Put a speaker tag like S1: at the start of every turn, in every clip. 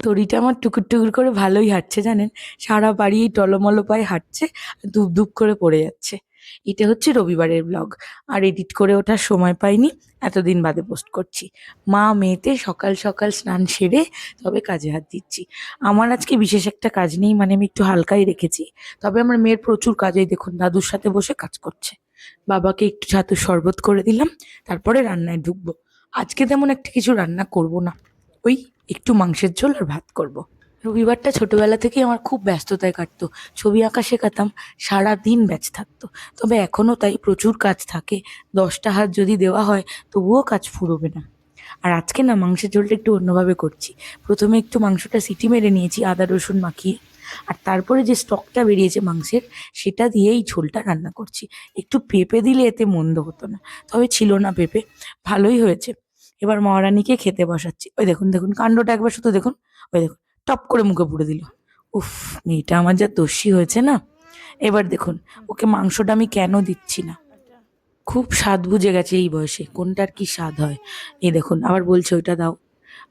S1: তরিটা আমার টুকুর টুকুর করে ভালোই হাঁটছে জানেন। সারা বাড়ি এই টলমলো পায়ে হাঁটছে, আর ধুপ ধুপ করে পড়ে যাচ্ছে। এটা হচ্ছে রবিবারের ব্লগ, আর এডিট করে ওঠার সময় পাইনি, এতদিন বাদে পোস্ট করছি। মা মেয়েতে সকাল সকাল স্নান সেরে তবে কাজে হাত দিচ্ছি। আমার আজকে বিশেষ একটা কাজ নেই, মানে আমি একটু হালকাই রেখেছি। তবে আমার মেয়ের প্রচুর কাজ, এই দেখুন দাদুর সাথে বসে কাজ করছে। বাবাকে একটু ছাতুর শরবত করে দিলাম, তারপরে রান্নায় ঢুকবো। আজকে তেমন একটা কিছু রান্না করব না, ওই একটু মাংসের ঝোল আর ভাত করব। রবিবারটা ছোটবেলা থেকেই আমার খুব ব্যস্ততায় কাটতো। ছবি আঁকা শেখাতাম, সারা দিন ব্যাচ থাকতো। তবে এখনো তাই, প্রচুর কাজ থাকে। 10টা হাত যদি দেওয়া হয় তবুও কাজ ফুরোবে না। আর আজকে না মাংসের ঝোলটা একটু অন্যভাবে করছি। প্রথমে একটু মাংসটা সিটি মেরে নিয়েছি আদা রসুন মাখিয়ে, আর তারপরে যে স্টকটা বেরিয়েছে মাংসের, সেটা দিয়েই ঝোলটা রান্না করছি। একটু পেঁপে দিলে এতে মন্দ হতো না, তবে ছিল না পেঁপে। ভালোই হয়েছে। এবার মহারানীকে খেতে বসাচ্ছি। ওই দেখুন দেখুন কাণ্ডটা একবার শুধু দেখুন। ওই দেখুন, টপ করে মুখে পুড়ে দিল। উফ, মেয়েটা আমার যা দস্যি হয়েছে না। এবার দেখুন, ওকে মাংসটা আমি কেন দিচ্ছি না। খুব স্বাদ বুঝে গেছে এই বয়সে কোনটার কি স্বাদ হয়। এই দেখুন আবার বলছে ওইটা দাও।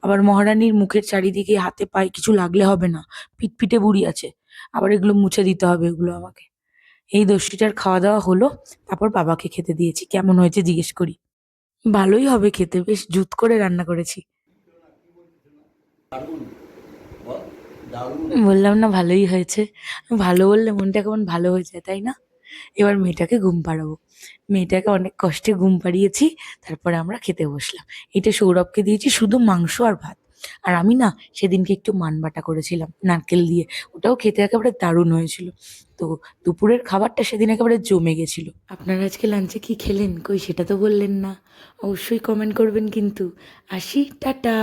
S1: আবার মহারানীর মুখের চারিদিকে হাতে পায়ে কিছু লাগলে হবে না, পিটপিটে বুড়ি আছে। আবার এগুলো মুছে দিতে হবে এগুলো আমাকে। এই দস্যিটার খাওয়া দাওয়া হলো, তারপর বাবাকে খেতে দিয়েছি। কেমন হয়েছে জিজ্ঞেস করি। ভালোই হবে খেতে, বেশ জুত করে রান্না করেছি। বললাম না ভালোই হয়েছে। ভালো বললে মনটা কেমন ভালো হয়ে যায়, তাই না? এবার মেয়েটাকে ঘুম পাড়াবো। মেয়েটাকে অনেক কষ্টে ঘুম পাড়িয়েছি, তারপরে আমরা খেতে বসলাম। এটা সৌরভকে দিয়েছি শুধু মাংস আর ভাত। আর আমি না সেদিনকে একটু মান বাটা করেছিলাম নারকেল দিয়ে, ওটাও খেতে একেবারে দারুণ হয়েছিল। তো দুপুরের খাবারটা সেদিন একেবারে জমে গেছিল। আপনারা আজকে লাঞ্চে কি খেলেন কই, সেটা তো বললেন না। অবশ্যই কমেন্ট করবেন কিন্তু। আসি, টাটা।